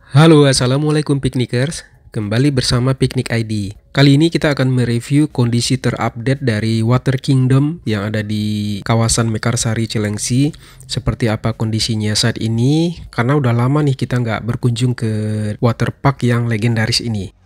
Halo, assalamualaikum piknikers. Kembali bersama Piknik ID. Kali ini kita akan mereview kondisi terupdate dari Water Kingdom yang ada di kawasan Mekarsari Cilengsi. Seperti apa kondisinya saat ini, karena udah lama nih kita nggak berkunjung ke waterpark yang legendaris ini.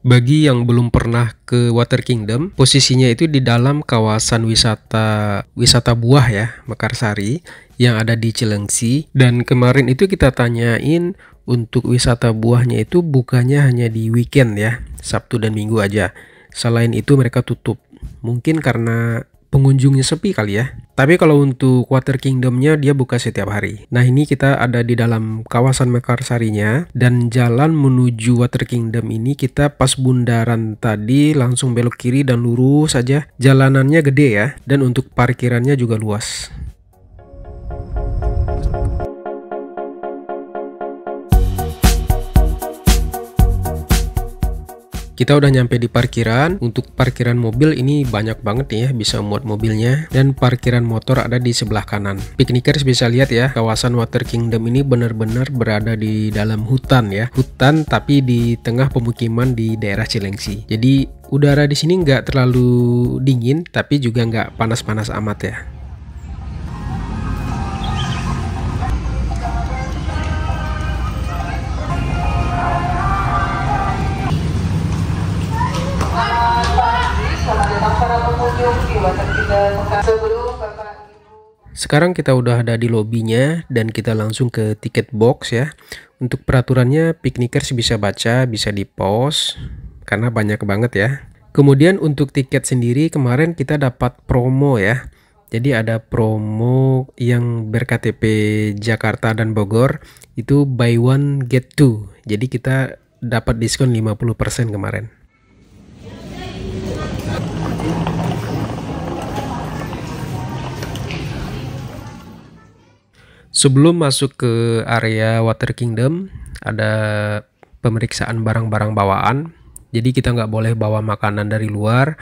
Bagi yang belum pernah ke Water Kingdom, posisinya itu di dalam kawasan wisata buah ya, Mekarsari yang ada di Cilengsi. Dan kemarin itu kita tanyain untuk wisata buahnya itu bukannya hanya di weekend ya, Sabtu dan Minggu aja. Selain itu mereka tutup. Mungkin karena pengunjungnya sepi kali ya. Tapi kalau untuk Water Kingdomnya dia buka setiap hari. Nah ini kita ada di dalam kawasan Mekarsarinya. Dan jalan menuju Water Kingdom ini kita pas bundaran tadi langsung belok kiri dan lurus saja. Jalanannya gede ya. Dan untuk parkirannya juga luas. Kita udah nyampe di parkiran. Untuk parkiran mobil ini banyak banget nih ya, bisa muat mobilnya. Dan parkiran motor ada di sebelah kanan. Piknikers bisa lihat ya, kawasan Water Kingdom ini benar-benar berada di dalam hutan ya. Hutan tapi di tengah pemukiman di daerah Cilengsi. Jadi udara di sini nggak terlalu dingin, tapi juga nggak panas-panas amat ya. Sekarang kita udah ada di lobbynya dan kita langsung ke tiket box ya. Untuk peraturannya piknikers bisa baca, bisa di pause karena banyak banget ya. Kemudian untuk tiket sendiri kemarin kita dapat promo ya. Jadi ada promo yang ber-KTP Jakarta dan Bogor itu buy one get two. Jadi kita dapat diskon 50% kemarin. Sebelum masuk ke area Water Kingdom, ada pemeriksaan barang-barang bawaan. Jadi kita nggak boleh bawa makanan dari luar,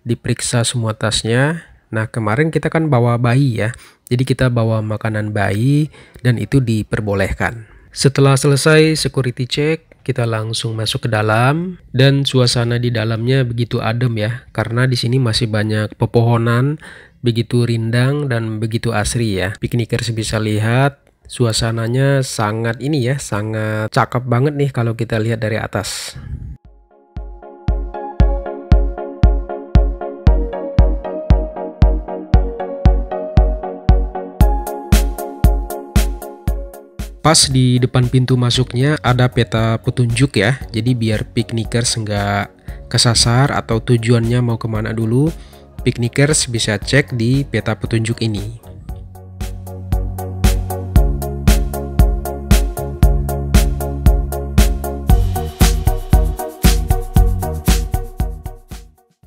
diperiksa semua tasnya. Nah kemarin kita kan bawa bayi ya, jadi kita bawa makanan bayi dan itu diperbolehkan. Setelah selesai security check, kita langsung masuk ke dalam dan suasana di dalamnya begitu adem ya, karena di sini masih banyak pepohonan. Begitu rindang dan begitu asri ya. Piknikers bisa lihat suasananya sangat sangat cakep banget nih kalau kita lihat dari atas. Pas di depan pintu masuknya ada peta petunjuk ya. Jadi biar piknikers nggak kesasar atau tujuannya mau kemana dulu, piknikers bisa cek di peta petunjuk ini.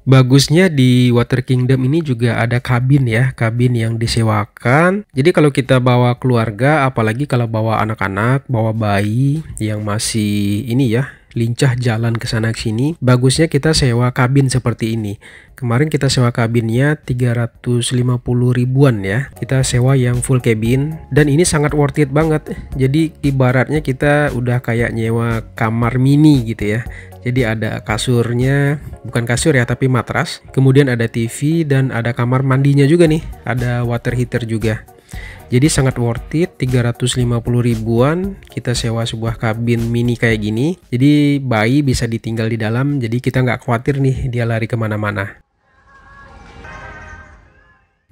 Bagusnya di Water Kingdom ini juga ada kabin ya, kabin yang disewakan. Jadi kalau kita bawa keluarga, apalagi kalau bawa anak-anak, bawa bayi yang masih lincah jalan ke sana sini, bagusnya kita sewa kabin seperti ini. Kemarin kita sewa kabinnya 350 ribuan ya. Kita sewa yang full cabin dan ini sangat worth it banget. Jadi ibaratnya kita udah kayak nyewa kamar mini gitu ya. Jadi ada kasurnya, bukan kasur ya tapi matras. Kemudian ada TV dan ada kamar mandinya juga nih. Ada water heater juga. Jadi sangat worth it, 350 ribuan kita sewa sebuah kabin mini kayak gini. Jadi bayi bisa ditinggal di dalam, jadi kita nggak khawatir nih dia lari kemana-mana.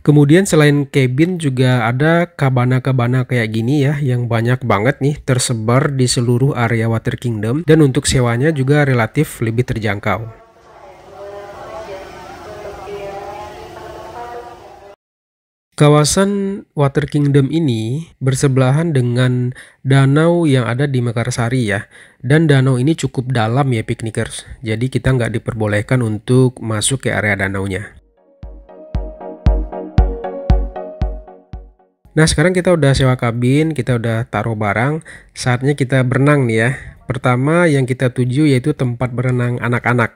Kemudian selain cabin juga ada cabana-cabana kayak gini ya, yang banyak banget nih tersebar di seluruh area Water Kingdom. Dan untuk sewanya juga relatif lebih terjangkau. Kawasan Water Kingdom ini bersebelahan dengan danau yang ada di Mekarsari ya. Dan danau ini cukup dalam ya piknikers. Jadi kita nggak diperbolehkan untuk masuk ke area danaunya. Nah sekarang kita udah sewa kabin, kita udah taruh barang. Saatnya kita berenang nih ya. Pertama yang kita tuju yaitu tempat berenang anak-anak.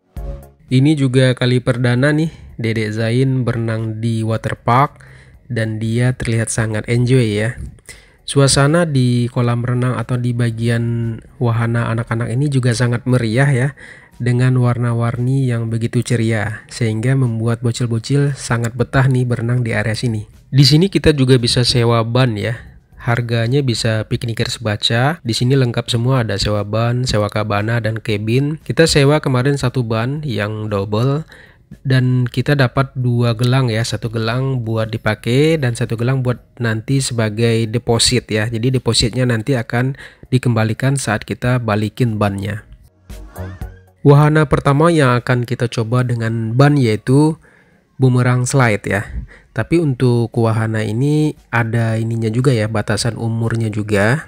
Ini juga kali perdana nih Dedek Zain berenang di waterpark. Dan dia terlihat sangat enjoy ya. Suasana di kolam renang atau di bagian wahana anak-anak ini juga sangat meriah ya, dengan warna-warni yang begitu ceria, sehingga membuat bocil-bocil sangat betah nih berenang di area sini. Di sini kita juga bisa sewa ban ya. Harganya bisa piknikers baca. Di sini lengkap semua, ada sewa ban, sewa kabana, dan cabin. Kita sewa kemarin satu ban yang double. Dan kita dapat 2 gelang ya, 1 gelang buat dipakai dan 1 gelang buat nanti sebagai deposit ya. Jadi depositnya nanti akan dikembalikan saat kita balikin bannya. Wahana pertama yang akan kita coba dengan ban yaitu bumerang slide ya. Tapi untuk wahana ini ada ininya juga ya, batasan umurnya juga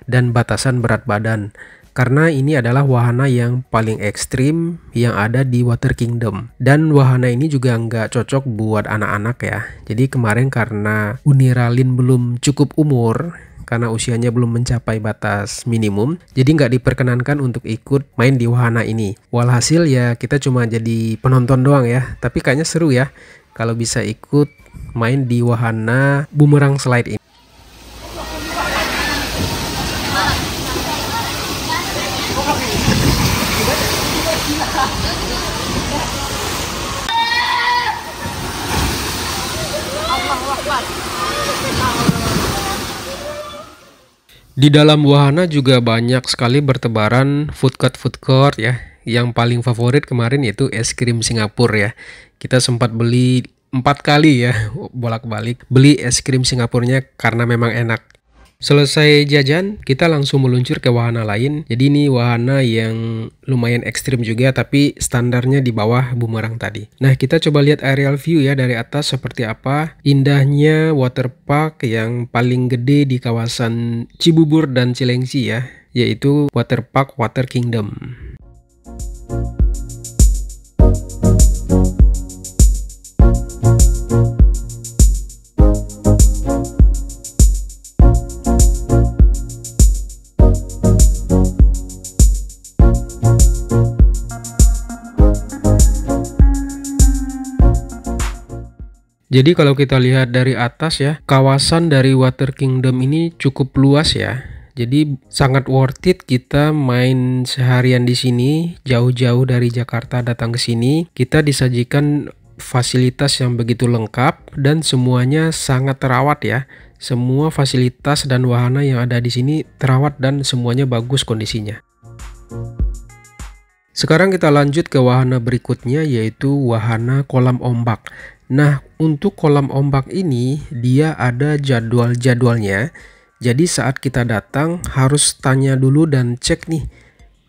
dan batasan berat badan. Karena ini adalah wahana yang paling ekstrim yang ada di Water Kingdom. Dan wahana ini juga nggak cocok buat anak-anak ya. Jadi kemarin karena Uniralin belum cukup umur, karena usianya belum mencapai batas minimum, jadi nggak diperkenankan untuk ikut main di wahana ini. Walhasil ya kita cuma jadi penonton doang ya. Tapi kayaknya seru ya kalau bisa ikut main di wahana bumerang slide ini. Di dalam wahana juga banyak sekali bertebaran food court ya. Yang paling favorit kemarin yaitu es krim Singapura ya. Kita sempat beli 4 kali ya, bolak-balik beli es krim Singapurnya karena memang enak. Selesai jajan, kita langsung meluncur ke wahana lain. Jadi ini wahana yang lumayan ekstrim juga, tapi standarnya di bawah bumerang tadi. Nah, kita coba lihat aerial view ya dari atas seperti apa indahnya waterpark yang paling gede di kawasan Cibubur dan Cilengsi ya, yaitu waterpark Water Kingdom. Jadi kalau kita lihat dari atas ya, kawasan dari Water Kingdom ini cukup luas ya. Jadi sangat worth it kita main seharian di sini, jauh-jauh dari Jakarta datang ke sini. Kita disajikan fasilitas yang begitu lengkap dan semuanya sangat terawat ya. Semua fasilitas dan wahana yang ada di sini terawat dan semuanya bagus kondisinya. Sekarang kita lanjut ke wahana berikutnya yaitu wahana kolam ombak. Nah, untuk kolam ombak ini dia ada jadwal-jadwalnya. Jadi saat kita datang harus tanya dulu dan cek nih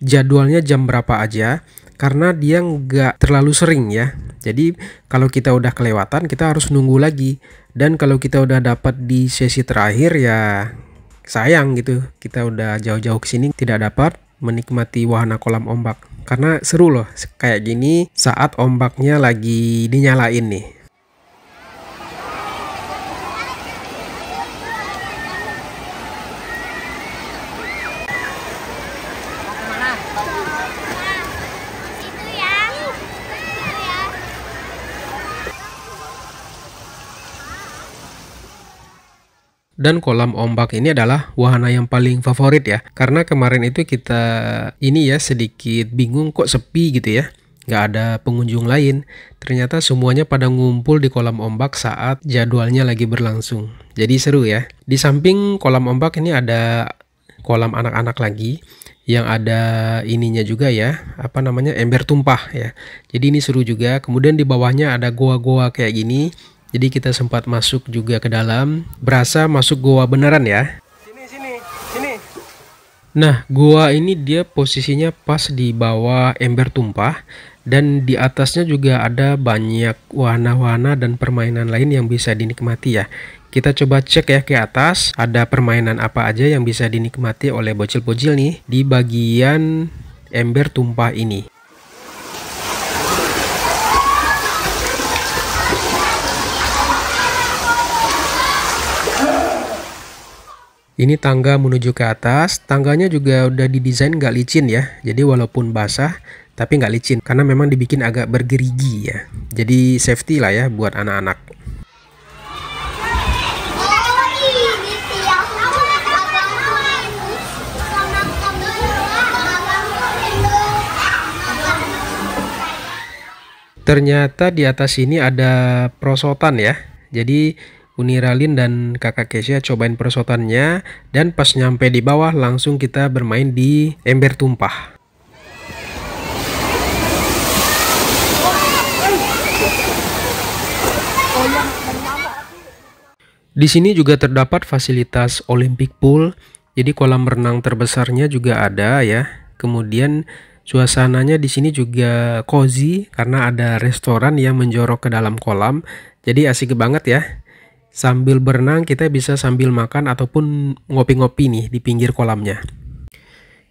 jadwalnya jam berapa aja. Karena dia nggak terlalu sering ya. Jadi kalau kita udah kelewatan kita harus nunggu lagi. Dan kalau kita udah dapat di sesi terakhir ya sayang gitu. Kita udah jauh-jauh ke sini tidak dapat menikmati wahana kolam ombak. Karena seru loh kayak gini saat ombaknya lagi dinyalain nih. Dan kolam ombak ini adalah wahana yang paling favorit ya. Karena kemarin itu kita ini ya sedikit bingung kok sepi gitu ya. Nggak ada pengunjung lain. Ternyata semuanya pada ngumpul di kolam ombak saat jadwalnya lagi berlangsung. Jadi seru ya. Di samping kolam ombak ini ada kolam anak-anak lagi. Yang ada ininya juga ya. Apa namanya? Ember tumpah ya. Jadi ini seru juga. Kemudian di bawahnya ada goa-goa kayak gini. Jadi kita sempat masuk juga ke dalam, berasa masuk goa beneran ya. Sini. Nah, goa ini dia posisinya pas di bawah ember tumpah dan di atasnya juga ada banyak wahana-wahana dan permainan lain yang bisa dinikmati ya. Kita coba cek ya ke atas, ada permainan apa aja yang bisa dinikmati oleh bocil-bocil nih di bagian ember tumpah ini. Ini tangga menuju ke atas, tangganya juga udah didesain nggak licin ya. Jadi walaupun basah, tapi nggak licin. Karena memang dibikin agak bergerigi ya. Jadi safety lah ya buat anak-anak. Ternyata di atas sini ada perosotan ya. Jadi Uniralin dan kakak Kesha cobain perosotannya, dan pas nyampe di bawah langsung kita bermain di ember tumpah. Di sini juga terdapat fasilitas Olympic Pool. Jadi kolam renang terbesarnya juga ada ya. Kemudian suasananya di sini juga cozy karena ada restoran yang menjorok ke dalam kolam. Jadi asik banget ya. Sambil berenang kita bisa sambil makan ataupun ngopi-ngopi nih di pinggir kolamnya.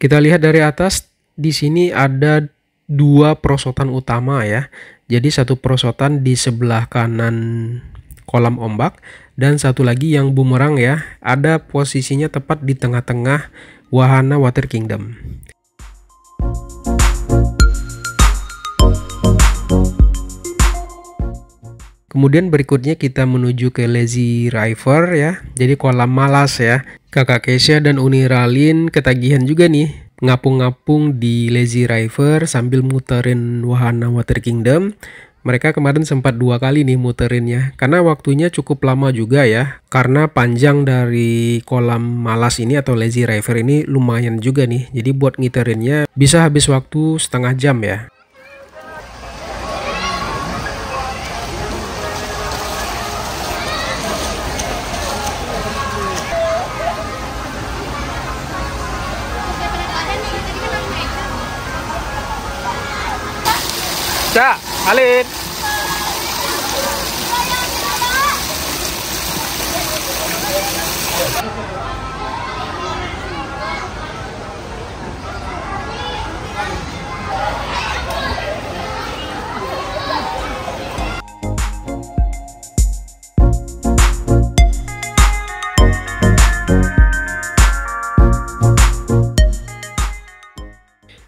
Kita lihat dari atas, di sini ada dua perosotan utama ya. Jadi satu perosotan di sebelah kanan kolam ombak, dan satu lagi yang bumerang ya, ada posisinya tepat di tengah-tengah wahana Water Kingdom. Kemudian berikutnya kita menuju ke Lazy River ya, jadi kolam malas ya. Kakak Kesha dan Uniralin ketagihan juga nih ngapung-ngapung di Lazy River sambil muterin wahana Water Kingdom. Mereka kemarin sempat 2 kali nih muterinnya, karena waktunya cukup lama juga ya. Karena panjang dari kolam malas ini atau Lazy River ini lumayan juga nih. Jadi buat ngiterinnya bisa habis waktu setengah jam ya. Cak, Alin.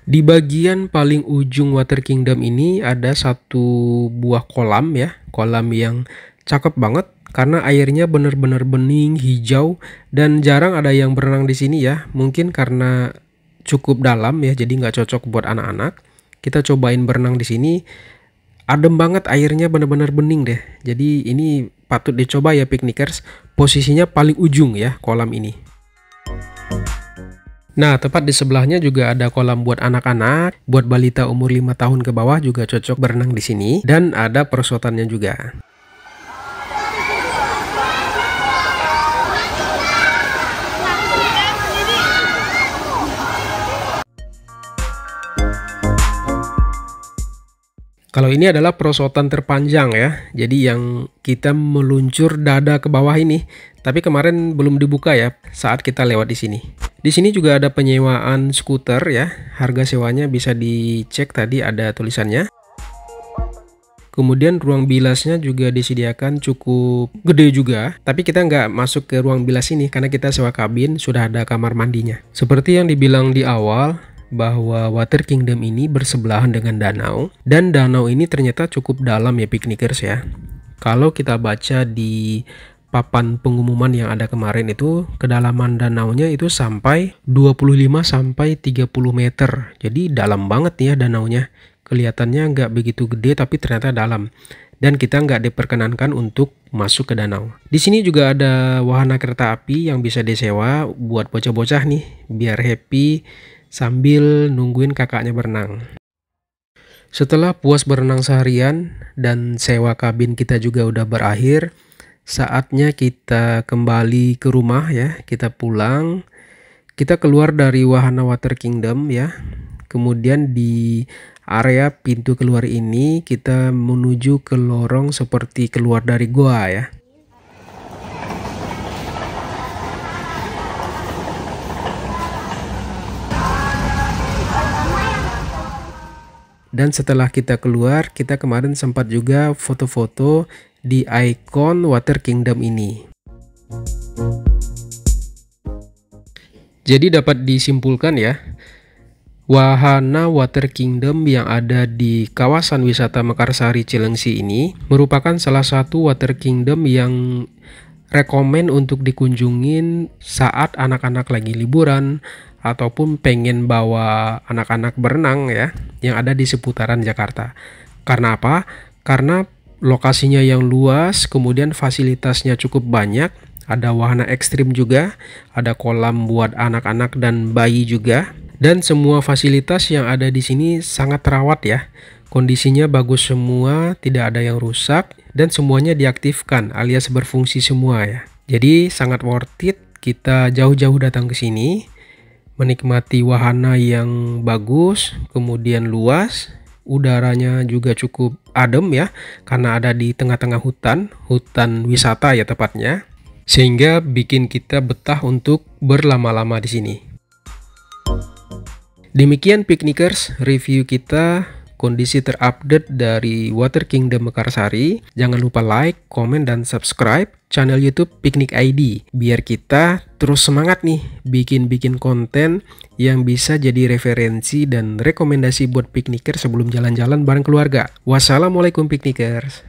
Di bagian paling ujung Water Kingdom ini ada satu buah kolam ya, kolam yang cakep banget karena airnya benar-benar bening, hijau, dan jarang ada yang berenang di sini ya. Mungkin karena cukup dalam ya, jadi nggak cocok buat anak-anak. Kita cobain berenang di sini, adem banget airnya, benar-benar bening deh. Jadi ini patut dicoba ya piknikers. Posisinya paling ujung ya kolam ini. Nah, tepat di sebelahnya juga ada kolam buat anak-anak, buat balita umur 5 tahun ke bawah juga cocok berenang di sini, dan ada perosotannya juga. Kalau ini adalah perosotan terpanjang ya, jadi yang kita meluncur dada ke bawah ini. Tapi kemarin belum dibuka ya saat kita lewat di sini. Di sini juga ada penyewaan skuter ya, harga sewanya bisa dicek tadi ada tulisannya. Kemudian ruang bilasnya juga disediakan cukup gede juga, tapi kita nggak masuk ke ruang bilas ini karena kita sewa kabin, sudah ada kamar mandinya. Seperti yang dibilang di awal, bahwa Water Kingdom ini bersebelahan dengan danau, dan danau ini ternyata cukup dalam ya piknikers ya. Kalau kita baca di papan pengumuman yang ada kemarin itu, kedalaman danaunya itu sampai 25 sampai 30 meter. Jadi dalam banget ya danaunya. Kelihatannya nggak begitu gede tapi ternyata dalam. Dan kita nggak diperkenankan untuk masuk ke danau. Di sini juga ada wahana kereta api yang bisa disewa buat bocah-bocah nih, biar happy sambil nungguin kakaknya berenang. Setelah puas berenang seharian dan sewa kabin kita juga udah berakhir, saatnya kita kembali ke rumah ya, kita pulang. Kita keluar dari wahana Water Kingdom ya. Kemudian di area pintu keluar ini kita menuju ke lorong seperti keluar dari goa ya. Dan setelah kita keluar, kita kemarin sempat juga foto-foto di ikon Water Kingdom ini. Jadi dapat disimpulkan ya, wahana Water Kingdom yang ada di kawasan wisata Mekarsari Cilengsi ini merupakan salah satu Water Kingdom yang rekomen untuk dikunjungin saat anak-anak lagi liburan ataupun pengen bawa anak-anak berenang ya, yang ada di seputaran Jakarta. Karena apa? Karena lokasinya yang luas, kemudian fasilitasnya cukup banyak, ada wahana ekstrim juga, ada kolam buat anak-anak dan bayi juga, dan semua fasilitas yang ada di sini sangat terawat ya. Kondisinya bagus semua, tidak ada yang rusak, dan semuanya diaktifkan alias berfungsi semua ya. Jadi sangat worth it kita jauh-jauh datang ke sini, menikmati wahana yang bagus, kemudian luas, udaranya juga cukup adem ya, karena ada di tengah-tengah hutan wisata ya tepatnya, sehingga bikin kita betah untuk berlama-lama di sini. Demikian Piknikers, review kita kondisi terupdate dari Water Kingdom Mekarsari. Jangan lupa like, komen, dan subscribe channel YouTube Piknik ID biar kita terus semangat nih bikin konten yang bisa jadi referensi dan rekomendasi buat pikniker sebelum jalan-jalan bareng keluarga. Wassalamualaikum Piknikers.